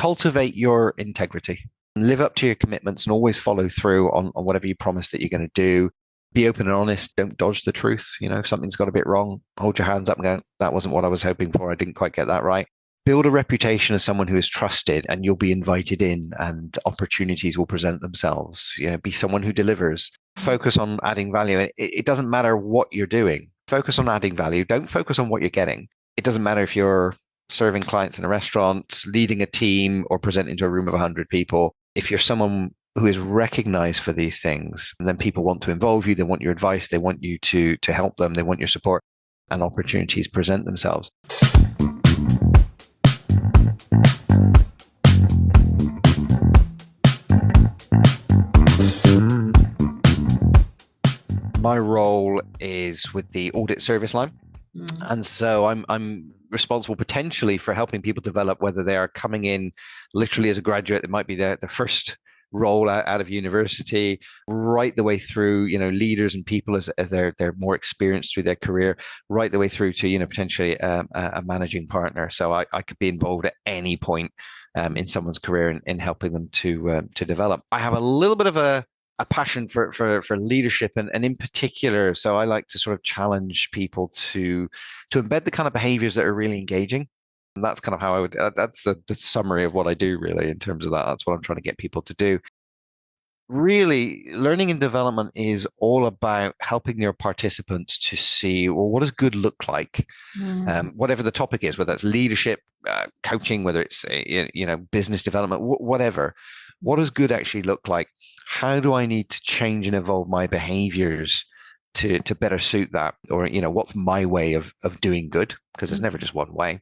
cultivate your integrity. Live up to your commitments and always follow through on whatever you promise that you're going to do. Be open and honest. Don't dodge the truth. If something's got a bit wrong, hold your hands up and go, that wasn't what I was hoping for. I didn't quite get that right. Build a reputation as someone who is trusted, and you'll be invited in and opportunities will present themselves. Be someone who delivers. Focus on adding value. It doesn't matter what you're doing. Focus on adding value. Don't focus on what you're getting. It doesn't matter if you're serving clients in a restaurant, leading a team, or presenting to a room of 100 people. If you're someone who is recognized for these things, and then people want to involve you, they want your advice, they want you to help them, they want your support, and opportunities present themselves. My role is with the audit service line. And so I'm responsible potentially for helping people develop, whether they are coming in literally as a graduate, it might be the first role out of university, right the way through, leaders and people as they're more experienced through their career, right the way through to, potentially a managing partner. So I could be involved at any point in someone's career in helping them to develop. I have a little bit of a passion for leadership and in particular, so I like to sort of challenge people to embed the kind of behaviors that are really engaging. And that's kind of how I would, that's the summary of what I do really in terms of that. That's what I'm trying to get people to do. Really, learning and development is all about helping your participants to see, well, what does good look like? Whatever the topic is, whether it's leadership, coaching, whether it's, business development, whatever. What does good actually look like? How do I need to change and evolve my behaviors to better suit that? Or, what's my way of doing good? Because there's never just one way,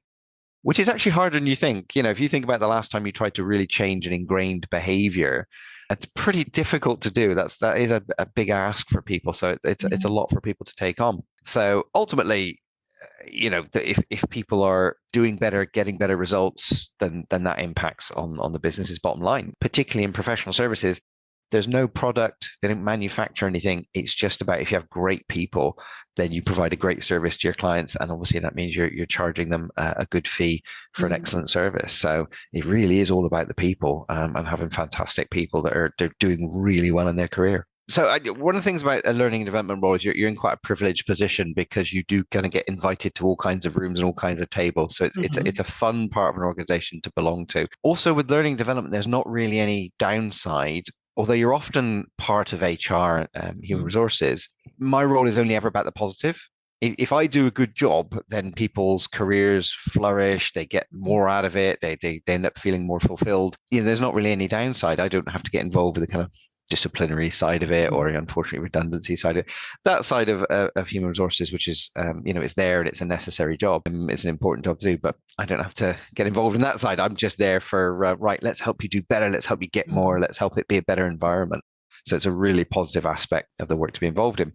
which is actually harder than you think. If you think about the last time you tried to really change an ingrained behavior, it's pretty difficult to do. That is a big ask for people. So it's a lot for people to take on. So ultimately, if people are doing better, getting better results, then that impacts on the business's bottom line, particularly in professional services. There's no product, they don't manufacture anything. It's just about, if you have great people, then you provide a great service to your clients. And obviously that means you're charging them a good fee for an excellent service. So it really is all about the people and having fantastic people that are doing really well in their career. So one of the things about a learning and development role is you're in quite a privileged position because you do kind of get invited to all kinds of rooms and all kinds of tables. So it's a fun part of an organization to belong to. Also with learning and development, there's not really any downside. Although you're often part of HR, human resources, my role is only ever about the positive. If I do a good job, then people's careers flourish, they get more out of it, they end up feeling more fulfilled. There's not really any downside. I don't have to get involved with the kind of disciplinary side of it or unfortunately redundancy side of it. That side of human resources, which is it's there and it's a necessary job, it's an important job to do, but I don't have to get involved in that side. I'm just there for right, let's help you do better, let's help you get more, let's help it be a better environment. So it's a really positive aspect of the work to be involved in.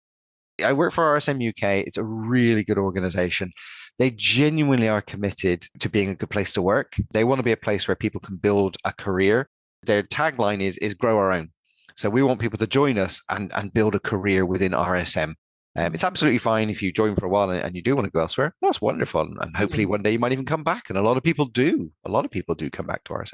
I work for RSM UK. It's a really good organization. They genuinely are committed to being a good place to work. They want to be a place where people can build a career. Their tagline is grow our own. So we want people to join us and build a career within RSM. It's absolutely fine if you join for a while and you do want to go elsewhere. That's wonderful. And hopefully one day you might even come back. And a lot of people do. A lot of people do come back to RSM.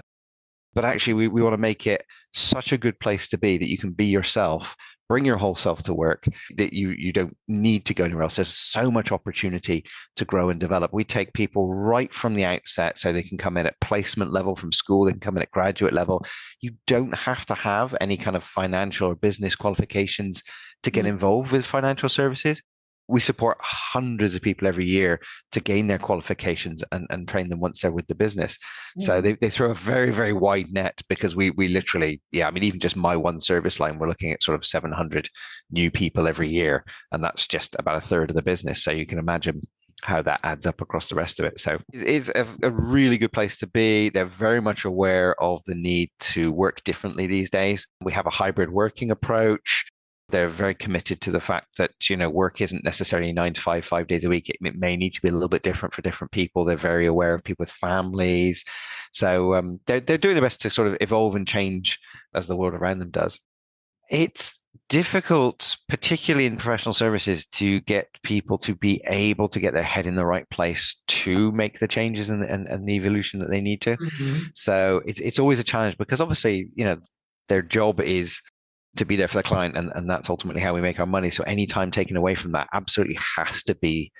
But actually, we want to make it such a good place to be that you can be yourself, bring your whole self to work, that you don't need to go anywhere else. There's so much opportunity to grow and develop. We take people right from the outset so they can come in at placement level from school, they can come in at graduate level. You don't have to have any kind of financial or business qualifications to get involved with financial services. We support hundreds of people every year to gain their qualifications and train them once they're with the business. So they throw a very, very wide net because we literally, even just my one service line, we're looking at sort of 700 new people every year. And that's just about a third of the business. So you can imagine how that adds up across the rest of it. So it's a really good place to be. They're very much aware of the need to work differently these days. We have a hybrid working approach. They're very committed to the fact that, work isn't necessarily 9 to 5, 5 days a week. It may need to be a little bit different for different people. They're very aware of people with families. So they're doing their best to sort of evolve and change as the world around them does. It's Difficult, particularly in professional services, to get people to be able to get their head in the right place to make the changes and the evolution that they need to. So it's always a challenge because obviously, their job is to be there for the client, and that's ultimately how we make our money. So any time taken away from that absolutely has to be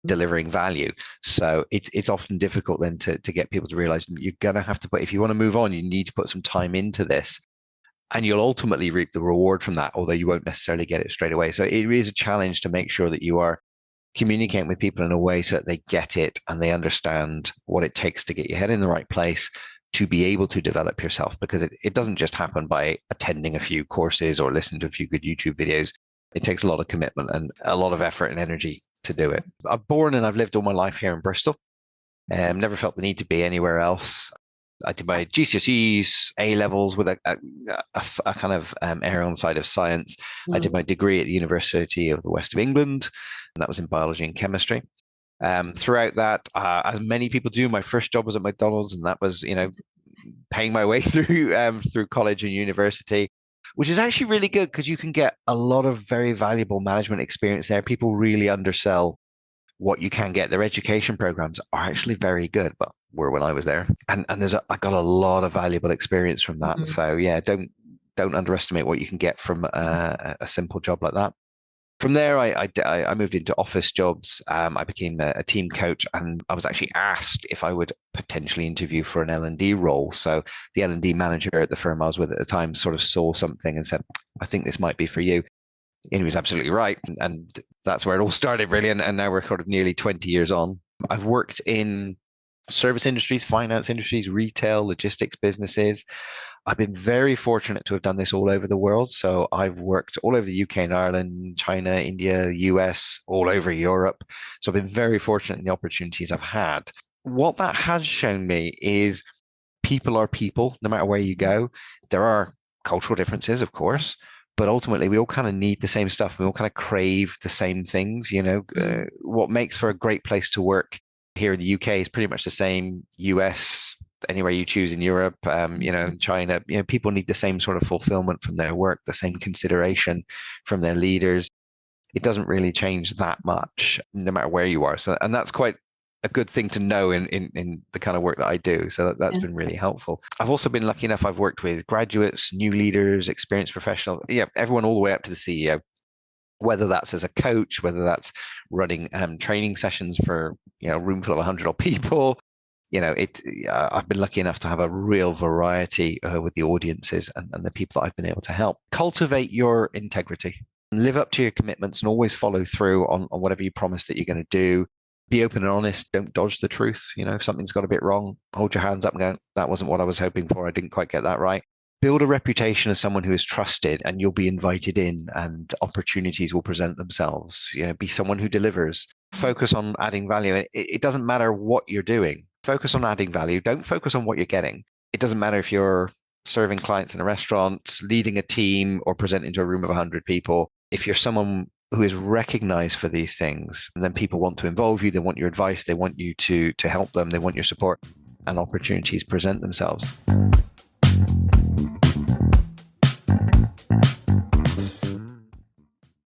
delivering value. So it's often difficult then to get people to realize you're going to have to put, if you want to move on, you need to put some time into this. And you'll ultimately reap the reward from that, although you won't necessarily get it straight away. So it is a challenge to make sure that you are communicating with people in a way so that they get it and they understand what it takes to get your head in the right place to be able to develop yourself, because it doesn't just happen by attending a few courses or listening to a few good YouTube videos. It takes a lot of commitment and a lot of effort and energy to do it. I'm born and I've lived all my life here in Bristol. Never felt the need to be anywhere else. I did my GCSEs, A levels with a kind of err on the side of science. I did my degree at the University of the West of England, and that was in biology and chemistry. Throughout that, as many people do, my first job was at McDonald's, and that was, paying my way through college and university, which is actually really good because you can get a lot of very valuable management experience there. People really undersell what you can get. Their education programs are actually very good, but were when I was there, and I got a lot of valuable experience from that. So yeah, don't underestimate what you can get from a simple job like that. From there, I moved into office jobs. I became a team coach, and I was actually asked if I would potentially interview for an L&D role. So the L&D manager at the firm I was with at the time sort of saw something and said, "I think this might be for you." And he was absolutely right. And that's where it all started, really. And now we're sort of nearly 20 years on. I've worked in service industries, finance industries, retail, logistics businesses. I've been very fortunate to have done this all over the world. So I've worked all over the UK and Ireland, China, India, US, all over Europe. So I've been very fortunate in the opportunities I've had. What that has shown me is people are people, no matter where you go. There are cultural differences, of course, but ultimately we all kind of need the same stuff. We all kind of crave the same things. What makes for a great place to work here in the UK is pretty much the same. US, anywhere you choose in Europe, China, people need the same sort of fulfillment from their work, the same consideration from their leaders. It doesn't really change that much, no matter where you are. So, and that's quite a good thing to know in the kind of work that I do. So that's been really helpful. I've also been lucky enough, I've worked with graduates, new leaders, experienced professionals, everyone all the way up to the CEO, whether that's as a coach, whether that's running training sessions for, a room full of 100 odd people. I've been lucky enough to have a real variety with the audiences and the people that I've been able to help. Cultivate your integrity, live up to your commitments, and always follow through on whatever you promise that you're going to do. Be open and honest. Don't dodge the truth. If something's got a bit wrong, hold your hands up and go, "That wasn't what I was hoping for. I didn't quite get that right." Build a reputation as someone who is trusted, and you'll be invited in and opportunities will present themselves. Be someone who delivers. Focus on adding value. It doesn't matter what you're doing. Focus on adding value. Don't focus on what you're getting. It doesn't matter if you're serving clients in a restaurant, leading a team, or presenting to a room of 100 people. If you're someone who is recognized for these things, and then people want to involve you, they want your advice, they want you to help them, they want your support, and opportunities present themselves.